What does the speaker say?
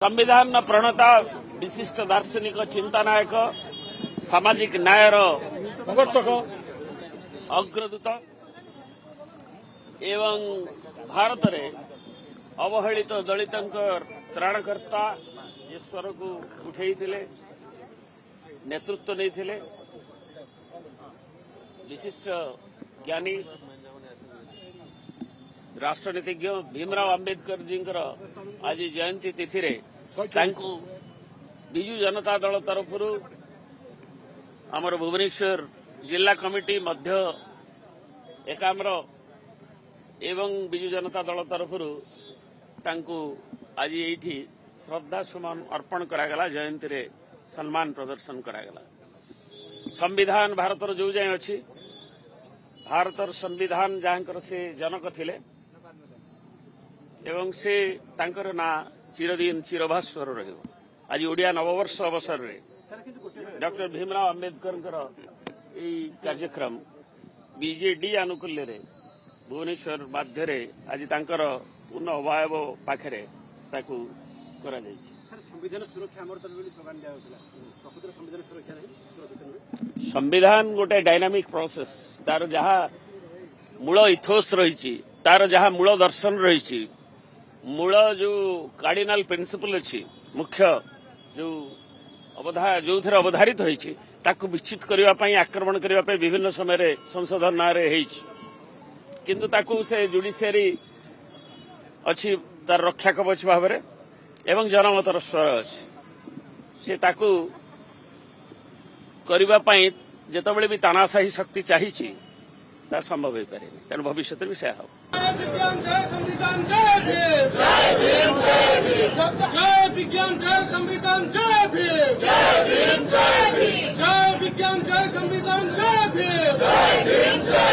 संविधान प्रणेता विशिष्ट दार्शनिक चिंतानायक सामाजिक न्यायर प्रवर्तक अग्रदूत एवं भारत में अवहेलित दलित त्राणकर्ता ईश्वर को उठे नेतृत्व नहीं विशिष्ट ज्ञानी राष्ट्रनीतिज्ञ भीमराव अंबेडकर जी आज जयंती तिथि रे विजु जनता दल तरफ आमर भुवनेश्वर जिला कमिटी मध्य एकाम्र एवं विजु जनता दल तरफ आज ये श्रद्धा सुमन अर्पण करागला जयंती रे सम्मान प्रदर्शन करागला। संविधान भारतर जो जाए अच्छी भारतर संविधान जहाँकर से जनक थिले एवं से तांकर ना चिरदिन चिरभास्वर रहिबो। आज ओडिया नववर्ष अवसर रे डॉक्टर भीमराव अंबेडकर कार्यक्रम बीजेडी आनुकूल्य रे भुवनेश्वर मध्य रे आज तांकर पूर्ण अवयव पाखरे ताकू करा जायछि। संविधान सुरक्षा आमर तरफ स्लोगान दिया होतला प्रकृत संविधान सुरक्षा नहीं संविधान गोटे डायनामिक प्रोसेस तार जहाँ मूल इथोस रही तार जहाँ मूल दर्शन रही मूल जो कार्डिनाल प्रिंसिपल अच्छी मुख्य जो जो थे अवधारित होती विच्छित करने आक्रमण करने विभिन्न समय संशोधन ना किंतु ताकू से जुडिशियरी अच्छी तार रक्षा कवच भाव एवं जनमतर स्वर अच्छी से ताकू करने जितेबाला भी तानाशाही शक्ति चाहिए ता संभव हो पारे तेणु भविष्य भी से हम जय विज्ञान जय संविधान जय भीम।